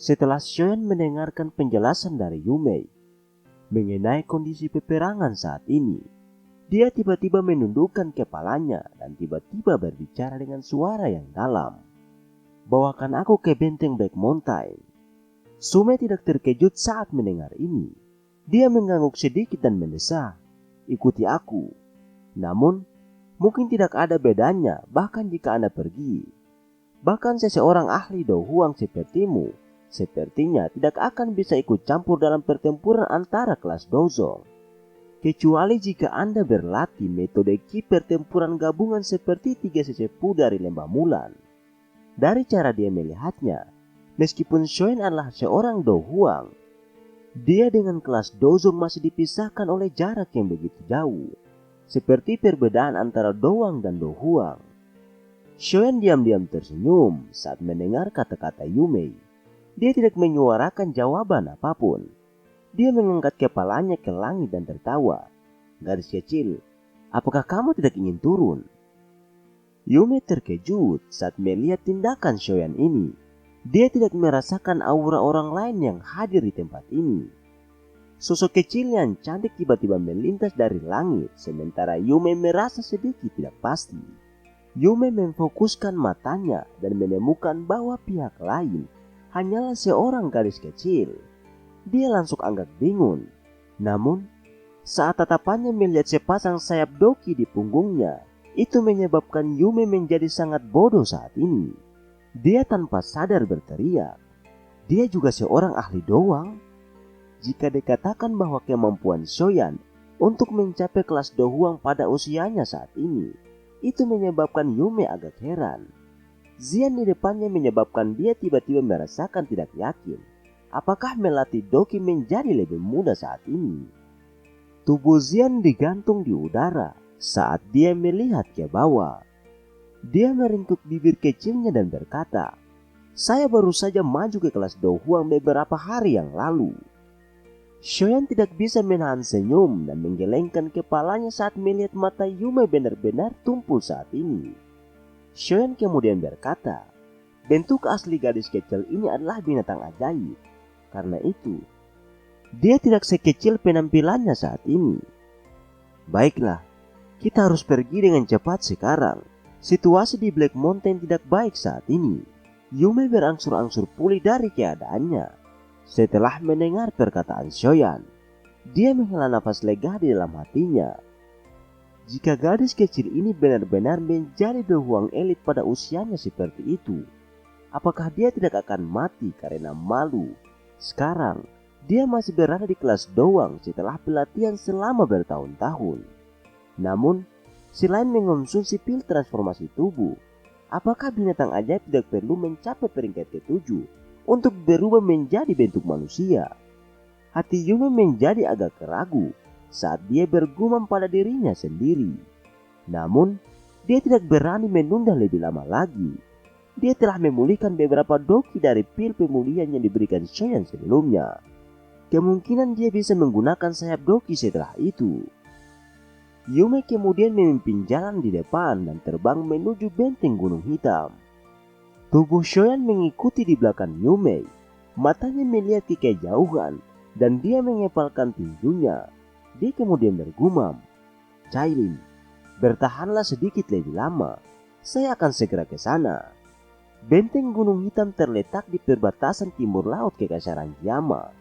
Setelah Shoyan mendengarkan penjelasan dari Yumei mengenai kondisi peperangan saat ini, dia tiba-tiba menundukkan kepalanya dan tiba-tiba berbicara dengan suara yang dalam. "Bawakan aku ke benteng Black Mountain." Sume tidak terkejut saat mendengar ini. Dia mengangguk sedikit dan mendesah, "Ikuti aku." Namun, mungkin tidak ada bedanya bahkan jika Anda pergi. Bahkan seseorang ahli Do Huang sepertimu sepertinya tidak akan bisa ikut campur dalam pertempuran antara kelas Dozong. Kecuali jika Anda berlatih metode ki pertempuran gabungan seperti tiga sesepuh dari Lembah Mulan. Dari cara dia melihatnya, meskipun Shoyan adalah seorang Do Huang, dia dengan kelas Dozong masih dipisahkan oleh jarak yang begitu jauh. Seperti perbedaan antara Do Wang dan Do Huang. Shoyan diam-diam tersenyum saat mendengar kata-kata Yumei. Dia tidak menyuarakan jawaban apapun. Dia mengangkat kepalanya ke langit dan tertawa. "Gadis kecil, apakah kamu tidak ingin turun?" Yumei terkejut saat melihat tindakan Shoyan ini. Dia tidak merasakan aura orang lain yang hadir di tempat ini. Sosok kecil yang cantik tiba-tiba melintas dari langit, sementara Yumei merasa sedikit tidak pasti. Yumei memfokuskan matanya dan menemukan bahwa pihak lain hanyalah seorang gadis kecil. Dia langsung agak bingung. Namun, saat tatapannya melihat sepasang sayap doki di punggungnya, itu menyebabkan Yumei menjadi sangat bodoh saat ini. Dia tanpa sadar berteriak, "Dia juga seorang ahli doang?" Jika dikatakan bahwa kemampuan Shoyan untuk mencapai kelas Do Huang pada usianya saat ini, itu menyebabkan Yumei agak heran. Zian di depannya menyebabkan dia tiba-tiba merasakan tidak yakin. Apakah melatih doki menjadi lebih mudah saat ini? Tubuh Zian digantung di udara saat dia melihat ke bawah. Dia meringkuk bibir kecilnya dan berkata, "Saya baru saja maju ke kelas Do Huang beberapa hari yang lalu." Shoyan tidak bisa menahan senyum dan menggelengkan kepalanya saat melihat mata Yumei benar-benar tumpul saat ini. Shoyan kemudian berkata, "Bentuk asli gadis kecil ini adalah binatang ajaib. Karena itu, dia tidak sekecil penampilannya saat ini." "Baiklah, kita harus pergi dengan cepat sekarang. Situasi di Black Mountain tidak baik saat ini." Yumei berangsur-angsur pulih dari keadaannya. Setelah mendengar perkataan Shoyan, dia menghela nafas lega di dalam hatinya. Jika gadis kecil ini benar-benar menjadi Do Huang elit pada usianya seperti itu, apakah dia tidak akan mati karena malu? Sekarang, dia masih berada di kelas Do Huang setelah pelatihan selama bertahun-tahun. Namun, selain mengonsumsi pil transformasi tubuh, apakah binatang ajaib tidak perlu mencapai peringkat ke-7 untuk berubah menjadi bentuk manusia? Hati Yumei menjadi agak ragu saat dia bergumam pada dirinya sendiri. Namun, dia tidak berani menunda lebih lama lagi. Dia telah memulihkan beberapa doki dari pil pemulihan yang diberikan Shoyan sebelumnya. Kemungkinan dia bisa menggunakan sayap doki setelah itu. Yumei kemudian memimpin jalan di depan dan terbang menuju benteng Gunung Hitam. Tubuh Shoyan mengikuti di belakang Yumei. Matanya melihat ke kejauhan dan dia mengepalkan tinjunya. Dia kemudian bergumam, "Cailin, bertahanlah sedikit lebih lama. Saya akan segera ke sana." Benteng Gunung Hitam terletak di perbatasan timur laut Kekaisaran Yama.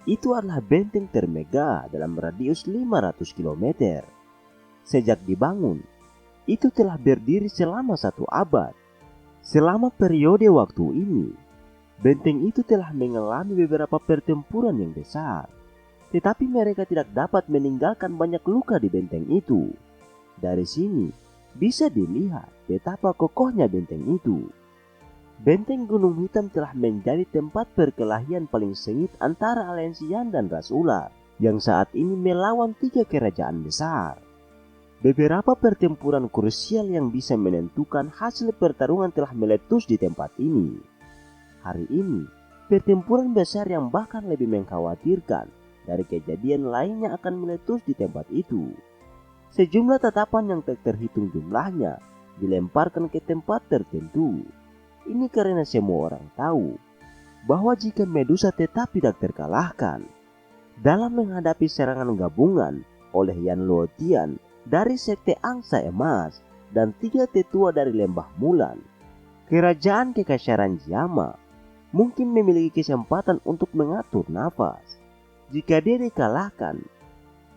Itu adalah benteng termegah dalam radius 500 km. Sejak dibangun, itu telah berdiri selama 1 abad. Selama periode waktu ini, benteng itu telah mengalami beberapa pertempuran yang besar. Tetapi mereka tidak dapat meninggalkan banyak luka di benteng itu. Dari sini, bisa dilihat betapa kokohnya benteng itu. Benteng Gunung Hitam telah menjadi tempat perkelahian paling sengit antara aliansi Yan dan ras ular yang saat ini melawan 3 kerajaan besar. Beberapa pertempuran krusial yang bisa menentukan hasil pertarungan telah meletus di tempat ini. Hari ini, pertempuran besar yang bahkan lebih mengkhawatirkan dari kejadian lainnya akan meletus di tempat itu. Sejumlah tatapan yang tak terhitung jumlahnya dilemparkan ke tempat tertentu. Ini karena semua orang tahu bahwa jika Medusa tetap tidak terkalahkan dalam menghadapi serangan gabungan oleh Yan Luotian dari Sekte Angsa Emas dan 3 tetua dari Lembah Mulan, kerajaan Kekaisaran Jama mungkin memiliki kesempatan untuk mengatur nafas. Jika dia dikalahkan,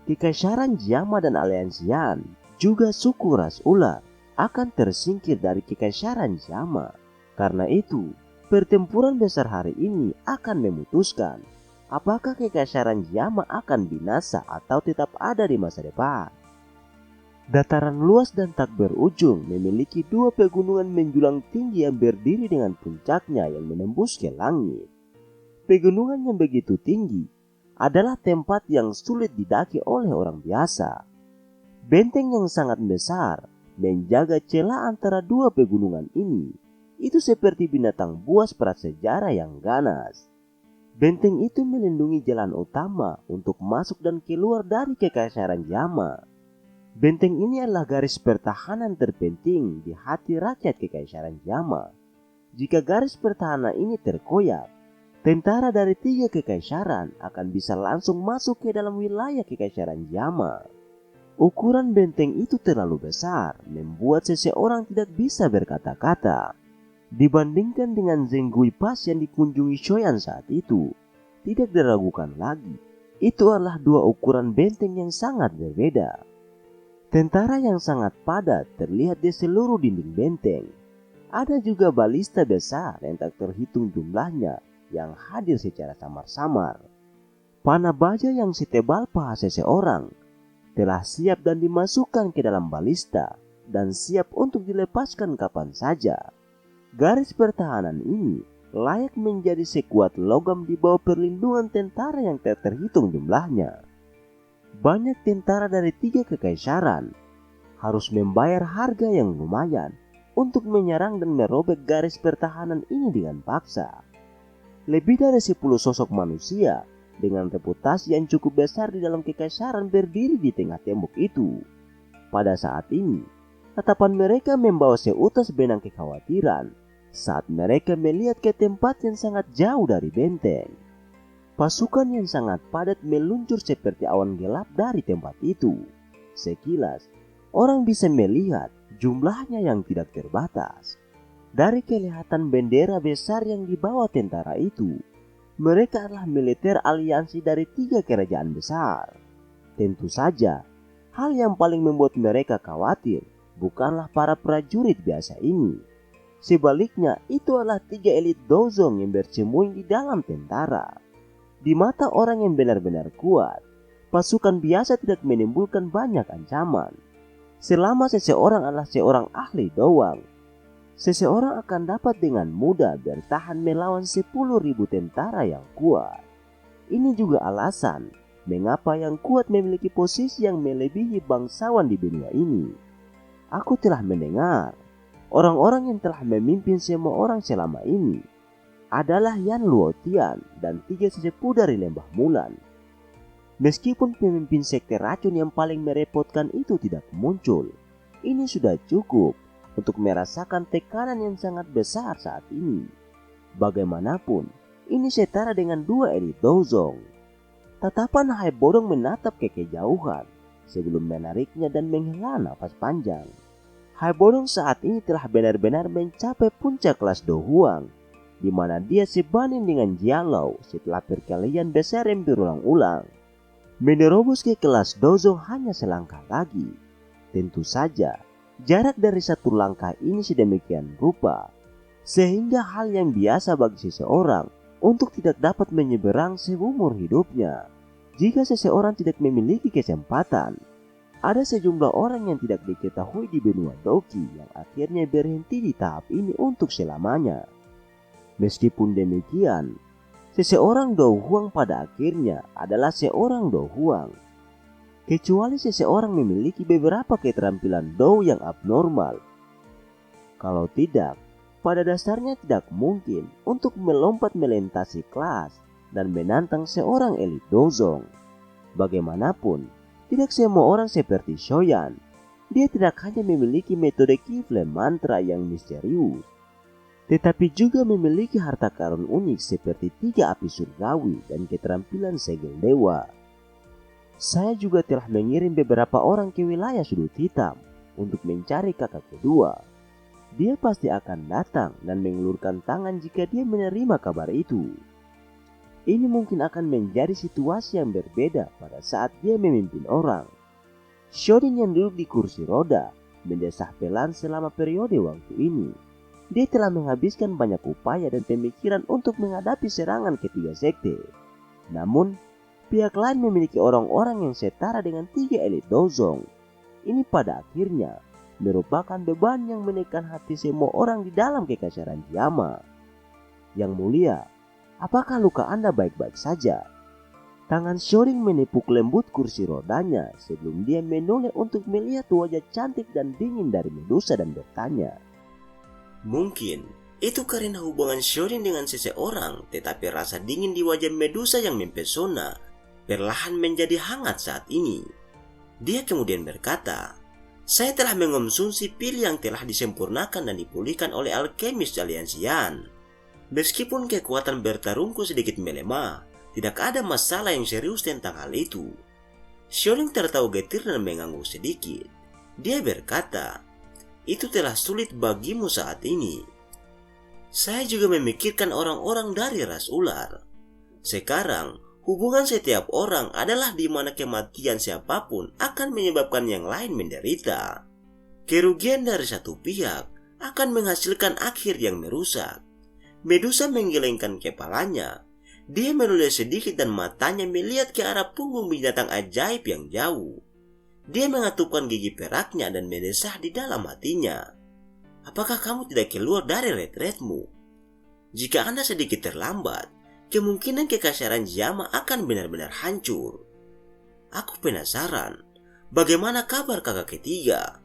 Kekaisaran Jama dan Aliansi Yan, juga suku ras ular, akan tersingkir dari Kekaisaran Jama. Karena itu, pertempuran besar hari ini akan memutuskan apakah Kekaisaran Jama akan binasa atau tetap ada di masa depan. Dataran luas dan tak berujung memiliki 2 pegunungan menjulang tinggi yang berdiri dengan puncaknya yang menembus ke langit. Pegunungan yang begitu tinggi adalah tempat yang sulit didaki oleh orang biasa. Benteng yang sangat besar menjaga celah antara 2 pegunungan ini. Itu seperti binatang buas prasejarah yang ganas. Benteng itu melindungi jalan utama untuk masuk dan keluar dari Kekaisaran Jama. Benteng ini adalah garis pertahanan terpenting di hati rakyat Kekaisaran Jama. Jika garis pertahanan ini terkoyak, tentara dari 3 kekaisaran akan bisa langsung masuk ke dalam wilayah Kekaisaran Jama. Ukuran benteng itu terlalu besar, membuat seseorang tidak bisa berkata-kata. Dibandingkan dengan Zhenggui Pass yang dikunjungi Shoyan saat itu, tidak diragukan lagi, itu adalah 2 ukuran benteng yang sangat berbeda. Tentara yang sangat padat terlihat di seluruh dinding benteng. Ada juga balista besar yang tak terhitung jumlahnya yang hadir secara samar-samar. Panah baja yang setebal paha seseorang telah siap dan dimasukkan ke dalam balista dan siap untuk dilepaskan kapan saja. Garis pertahanan ini layak menjadi sekuat logam di bawah perlindungan tentara yang tak terhitung jumlahnya. Banyak tentara dari 3 kekaisaran harus membayar harga yang lumayan untuk menyerang dan merobek garis pertahanan ini dengan paksa. Lebih dari 10 sosok manusia dengan reputasi yang cukup besar di dalam kekaisaran berdiri di tengah tembok itu. Pada saat ini, tatapan mereka membawa seutas benang kekhawatiran saat mereka melihat ke tempat yang sangat jauh dari benteng. Pasukan yang sangat padat meluncur seperti awan gelap dari tempat itu. Sekilas, orang bisa melihat jumlahnya yang tidak terbatas. Dari kelihatan bendera besar yang dibawa tentara itu, mereka adalah militer aliansi dari 3 kerajaan besar. Tentu saja, hal yang paling membuat mereka khawatir bukanlah para prajurit biasa ini. Sebaliknya, itu adalah 3 elit Dozong yang bersembunyi di dalam tentara. Di mata orang yang benar-benar kuat, pasukan biasa tidak menimbulkan banyak ancaman. Selama seseorang adalah seorang ahli doang, seseorang akan dapat dengan mudah bertahan melawan 10.000 tentara yang kuat. Ini juga alasan mengapa yang kuat memiliki posisi yang melebihi bangsawan di benua ini. Aku telah mendengar orang-orang yang telah memimpin semua orang selama ini adalah Yan Luotian dan 3 sesepuh dari Lembah Mulan. Meskipun pemimpin sekte racun yang paling merepotkan itu tidak muncul, ini sudah cukup untuk merasakan tekanan yang sangat besar saat ini. Bagaimanapun, ini setara dengan 2 elit Dozong. Tatapan Hai Bodong menatap ke kejauhan sebelum menariknya dan menghela nafas panjang. Hai Bodong saat ini telah benar-benar mencapai puncak kelas Do Huang, di mana dia sebanding dengan Jialau setelah perkelahian besar yang berulang-ulang. Menerobos ke kelas Dozong hanya selangkah lagi. Tentu saja, jarak dari satu langkah ini sedemikian rupa, sehingga hal yang biasa bagi seseorang untuk tidak dapat menyeberang seumur hidupnya. Jika seseorang tidak memiliki kesempatan, ada sejumlah orang yang tidak diketahui di benua Doki yang akhirnya berhenti di tahap ini untuk selamanya. Meskipun demikian, seseorang Do Huang pada akhirnya adalah seorang Do Huang. Kecuali seseorang memiliki beberapa keterampilan Do yang abnormal. Kalau tidak, pada dasarnya tidak mungkin untuk melompat melintasi kelas dan menantang seorang elit Dozong. Bagaimanapun, tidak semua orang seperti Shoyan. Dia tidak hanya memiliki metode Kifle mantra yang misterius. tetapi juga memiliki harta karun unik seperti 3 api surgawi dan keterampilan segel dewa. Saya juga telah mengirim beberapa orang ke wilayah sudut hitam untuk mencari kakak kedua. Dia pasti akan datang dan mengulurkan tangan jika dia menerima kabar itu. Ini mungkin akan menjadi situasi yang berbeda pada saat dia memimpin orang. Shorin yang duduk di kursi roda mendesah Pelan selama periode waktu ini. Dia telah menghabiskan banyak upaya dan pemikiran untuk menghadapi serangan ketiga sekte. Namun, pihak lain memiliki orang-orang yang setara dengan 3 elit Dozong. Ini pada akhirnya merupakan beban yang menekan hati semua orang di dalam kekaisaran Jama. Yang mulia, apakah luka Anda baik-baik saja? Tangan Shorin menepuk lembut kursi rodanya sebelum dia menoleh untuk melihat wajah cantik dan dingin dari Medusa dan bertanya. Mungkin itu karena hubungan Shorin dengan seseorang, tetapi rasa dingin di wajah Medusa yang mempesona perlahan menjadi hangat saat ini. Dia kemudian berkata, "Saya telah mengonsumsi pil yang telah disempurnakan dan dipulihkan oleh alkemis Aliansian. Meskipun kekuatan bertarungku sedikit melemah, tidak ada masalah yang serius tentang hal itu." Shorin tertawa getir dan mengangguk sedikit. Dia berkata, "Itu telah sulit bagimu saat ini. Saya juga memikirkan orang-orang dari ras ular. Sekarang, hubungan setiap orang adalah di mana kematian siapapun akan menyebabkan yang lain menderita. Kerugian dari satu pihak akan menghasilkan akhir yang merusak." Medusa menggelengkan kepalanya. Dia menoleh sedikit dan matanya melihat ke arah punggung binatang ajaib yang jauh. Dia mengatupkan gigi peraknya dan mendesah di dalam hatinya. "Apakah kamu tidak keluar dari retretmu? Jika Anda sedikit terlambat, kemungkinan kekaisaran Jama akan benar-benar hancur. Aku penasaran, bagaimana kabar kakak ketiga?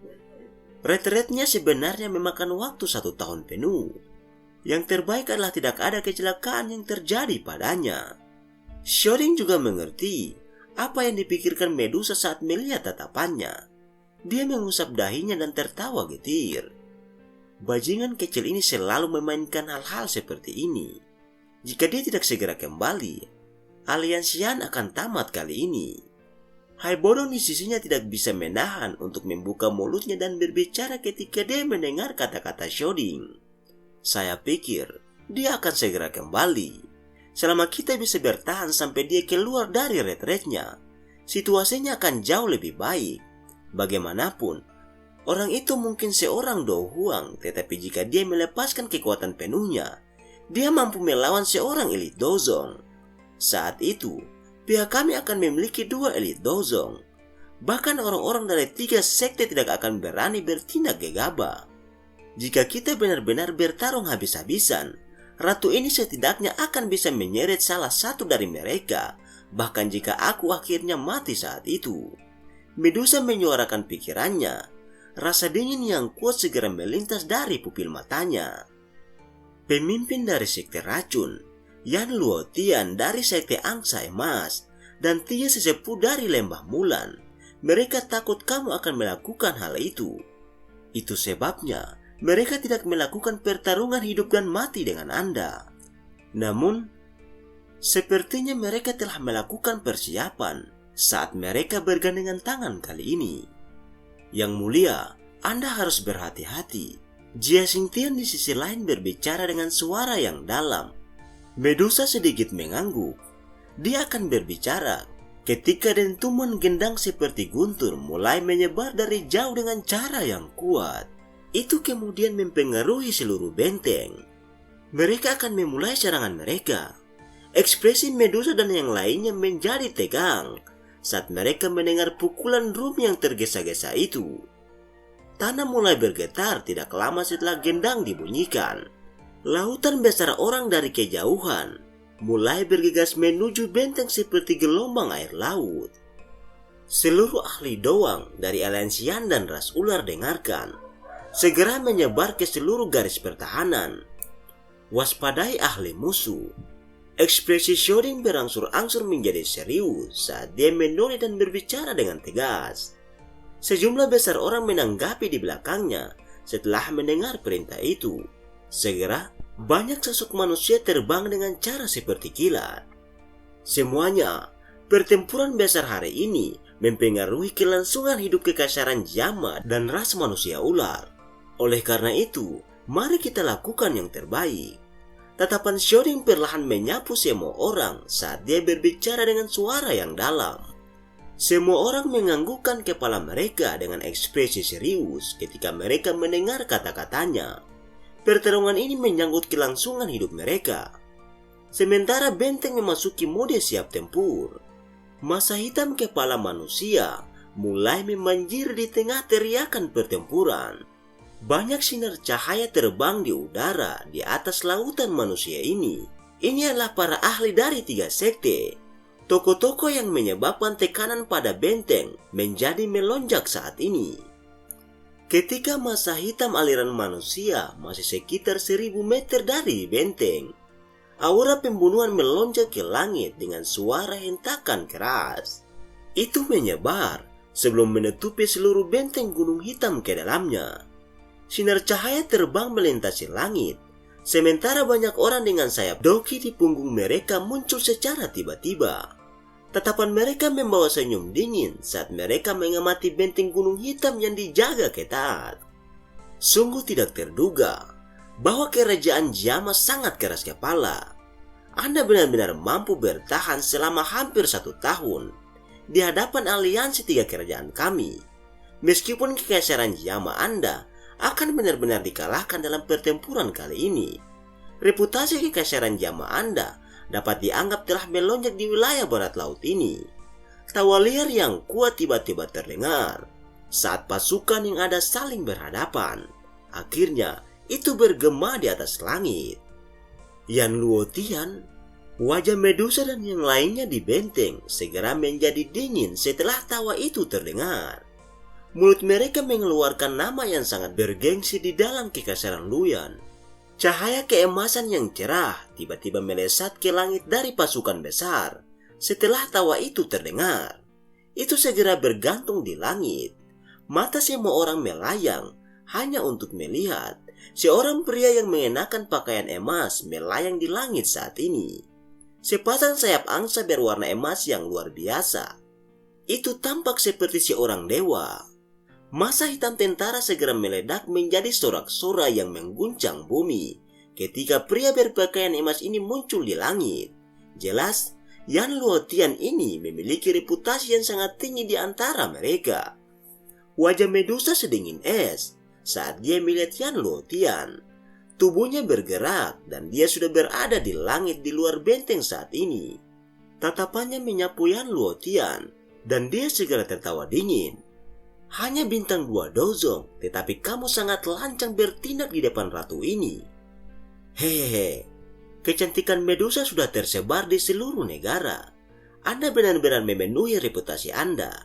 Retretnya sebenarnya memakan waktu 1 tahun penuh. Yang terbaik adalah tidak ada kecelakaan yang terjadi padanya." Shorin juga mengerti apa yang dipikirkan Medusa saat melihat tatapannya. Dia mengusap dahinya dan tertawa getir. Bajingan kecil ini selalu memainkan hal-hal seperti ini. Jika dia tidak segera kembali, Aliansian akan tamat kali ini. Haibodong di sisinya tidak bisa menahan untuk membuka mulutnya dan berbicara ketika dia mendengar kata-kata Shorin. "Saya pikir dia akan segera kembali. Selama kita bisa bertahan sampai dia keluar dari retretnya, situasinya akan jauh lebih baik. Bagaimanapun, orang itu mungkin seorang Do Huang, tetapi jika dia melepaskan kekuatan penuhnya, dia mampu melawan seorang elit Dozong. Saat itu, pihak kami akan memiliki 2 elit Dozong. Bahkan orang-orang dari 3 sekte tidak akan berani bertindak gegabah. Jika kita benar-benar bertarung habis-habisan, ratu ini setidaknya akan bisa menyeret salah satu dari mereka, bahkan jika aku akhirnya mati saat itu." Medusa menyuarakan pikirannya. Rasa dingin yang kuat segera melintas dari pupil matanya. Pemimpin dari sekte racun, Yan Luotian dari sekte angsa emas, dan 3 sesepuh dari lembah Mulan, mereka takut kamu akan melakukan hal itu. Itu sebabnya mereka tidak melakukan pertarungan hidup dan mati dengan Anda. Namun, sepertinya mereka telah melakukan persiapan saat mereka bergandengan tangan kali ini. Yang mulia, Anda harus berhati-hati. Jia Xingtian di sisi lain berbicara dengan suara yang dalam. Medusa sedikit mengangguk. Dia akan berbicara ketika dentuman gendang seperti guntur mulai menyebar dari jauh dengan cara yang kuat. Itu kemudian mempengaruhi seluruh benteng. Mereka akan memulai serangan mereka. Ekspresi Medusa dan yang lainnya menjadi tegang saat mereka mendengar pukulan drum yang tergesa-gesa itu. Tanah mulai bergetar tidak lama setelah gendang dibunyikan. Lautan besar orang dari kejauhan mulai bergegas menuju benteng seperti gelombang air laut. Seluruh ahli doang dari Aliansian dan ras ular dengarkan. Segera menyebar ke seluruh garis pertahanan. Waspadai ahli musuh. Ekspresi Shorin berangsur-angsur menjadi serius saat dia menoleh dan berbicara dengan tegas. Sejumlah besar orang menanggapi di belakangnya setelah mendengar perintah itu. Segera, banyak sosok manusia terbang dengan cara seperti kilat. Semuanya, pertempuran besar hari ini mempengaruhi kelangsungan hidup kekasaran Jama dan ras manusia ular. Oleh karena itu, mari kita lakukan yang terbaik. Tatapan Shorin perlahan menyapu semua orang saat dia berbicara dengan suara yang dalam. Semua orang menganggukkan kepala mereka dengan ekspresi serius ketika mereka mendengar kata-katanya. Pertarungan ini menyangkut kelangsungan hidup mereka. Sementara benteng memasuki mode siap tempur, masa hitam kepala manusia mulai memanjir di tengah teriakan pertempuran. Banyak sinar cahaya terbang di udara di atas lautan manusia ini. Ini adalah para ahli dari 3 sekte. Tokoh-tokoh yang menyebabkan tekanan pada benteng menjadi melonjak saat ini. Ketika masa hitam aliran manusia masih sekitar 1000 meter dari benteng, aura pembunuhan melonjak ke langit dengan suara hentakan keras. Itu menyebar sebelum menutupi seluruh benteng gunung hitam ke dalamnya. Sinar cahaya terbang melintasi langit, sementara banyak orang dengan sayap doki di punggung mereka muncul secara tiba-tiba. Tatapan mereka membawa senyum dingin saat mereka mengamati benteng gunung hitam yang dijaga ketat. Sungguh tidak terduga bahwa kerajaan Jama sangat keras kepala. Anda benar-benar mampu bertahan selama hampir 1 tahun di hadapan aliansi 3 kerajaan kami. Meskipun kekaisaran Jama Anda akan benar-benar dikalahkan dalam pertempuran kali ini, reputasi kekaisaran Jama Anda dapat dianggap telah melonjak di wilayah barat laut ini. Tawa liar yang kuat tiba-tiba terdengar saat pasukan yang ada saling berhadapan. Akhirnya, itu bergema di atas langit. Yan Luotian, wajah Medusa dan yang lainnya di benteng segera menjadi dingin setelah tawa itu terdengar. Mulut mereka mengeluarkan nama yang sangat bergengsi di dalam kekaisaran Luyan. Cahaya keemasan yang cerah tiba-tiba melesat ke langit dari pasukan besar. Setelah tawa itu terdengar, itu segera bergantung di langit. Mata semua orang melayang hanya untuk melihat seorang pria yang mengenakan pakaian emas melayang di langit saat ini. Sepasang sayap angsa berwarna emas yang luar biasa. Itu tampak seperti seorang dewa. Masa hitam tentara segera meledak menjadi sorak-sorai yang mengguncang bumi ketika pria berpakaian emas ini muncul di langit. Jelas, Yan Luotian ini memiliki reputasi yang sangat tinggi di antara mereka. Wajah Medusa sedingin es saat dia melihat Yan Luotian. Tubuhnya bergerak dan dia sudah berada di langit di luar benteng saat ini. Tatapannya menyapu Yan Luotian dan dia segera tertawa dingin. Hanya bintang 2 dozong, tetapi kamu sangat lancang bertindak di depan ratu ini. Hehehe, kecantikan Medusa sudah tersebar di seluruh negara. Anda benar-benar memenuhi reputasi Anda.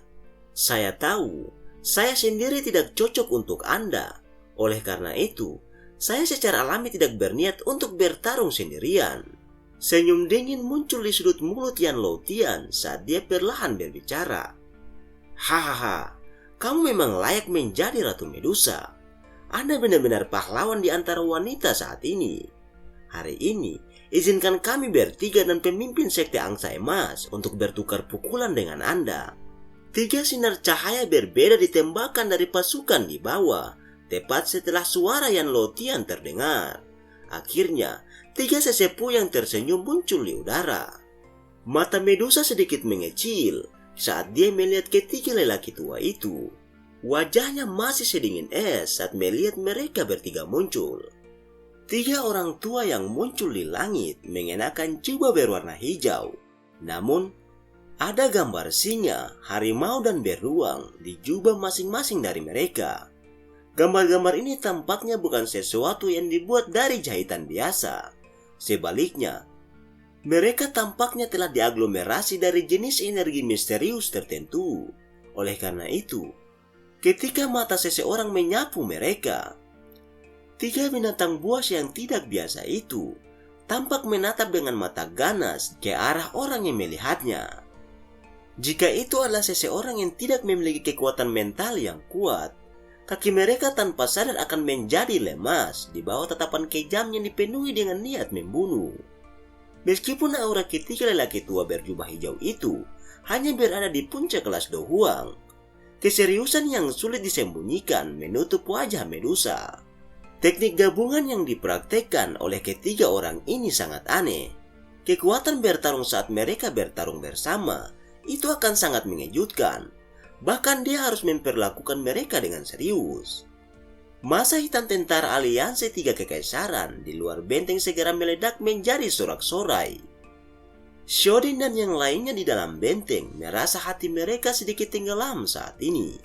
Saya tahu, saya sendiri tidak cocok untuk Anda. Oleh karena itu, saya secara alami tidak berniat untuk bertarung sendirian. Senyum dingin muncul di sudut mulut Yan Luotian saat dia perlahan berbicara. Hahaha. Kamu memang layak menjadi Ratu Medusa. Anda benar-benar pahlawan di antara wanita saat ini. Hari ini, izinkan kami bertiga dan pemimpin sekte angsa emas untuk bertukar pukulan dengan Anda. 3 sinar cahaya berbeda ditembakkan dari pasukan di bawah, tepat setelah suara Yan Luotian terdengar. Akhirnya, 3 sesepuh yang tersenyum muncul di udara. Mata Medusa sedikit mengecil saat dia melihat ketiga lelaki tua itu. Wajahnya masih sedingin es saat melihat mereka bertiga muncul. 3 orang tua yang muncul di langit mengenakan jubah berwarna hijau. Namun, ada gambar singa, harimau dan beruang di jubah masing-masing dari mereka. Gambar-gambar ini tampaknya bukan sesuatu yang dibuat dari jahitan biasa. Sebaliknya, mereka tampaknya telah diaglomerasi dari jenis energi misterius tertentu. Oleh karena itu, ketika mata seseorang menyapu mereka, 3 binatang buas yang tidak biasa itu tampak menatap dengan mata ganas ke arah orang yang melihatnya. Jika itu adalah seseorang yang tidak memiliki kekuatan mental yang kuat, Kaki mereka tanpa sadar akan menjadi lemas di bawah tatapan kejam yang dipenuhi dengan niat membunuh. Meskipun aura ketiga lelaki tua berjubah hijau itu hanya berada di puncak kelas Do Huang, keseriusan yang sulit disembunyikan menutup wajah Medusa. Teknik gabungan yang dipraktekkan oleh ketiga orang ini sangat aneh. Kekuatan bertarung saat mereka bertarung bersama itu akan sangat mengejutkan. Bahkan dia harus memperlakukan mereka dengan serius. Masa hitam tentara aliansi tiga kekaisaran di luar benteng segera meledak menjadi sorak-sorai. Shorin dan yang lainnya di dalam benteng merasa hati mereka sedikit tenggelam saat ini.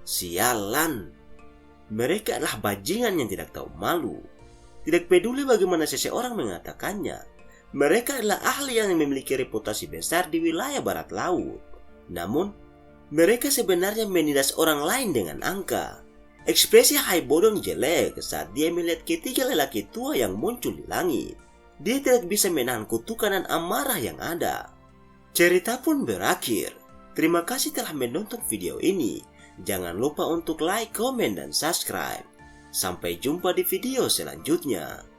Sialan. Mereka adalah bajingan yang tidak tahu malu. Tidak peduli bagaimana seseorang mengatakannya. Mereka adalah ahli yang memiliki reputasi besar di wilayah barat laut. Namun, mereka sebenarnya menindas orang lain dengan angka. Ekspresi Hai Bodong jelek saat dia melihat ketiga lelaki tua yang muncul di langit. Dia tidak bisa menahan kutukan dan amarah yang ada. Cerita pun berakhir. Terima kasih telah menonton video ini. Jangan lupa untuk like, komen, dan subscribe. Sampai jumpa di video selanjutnya.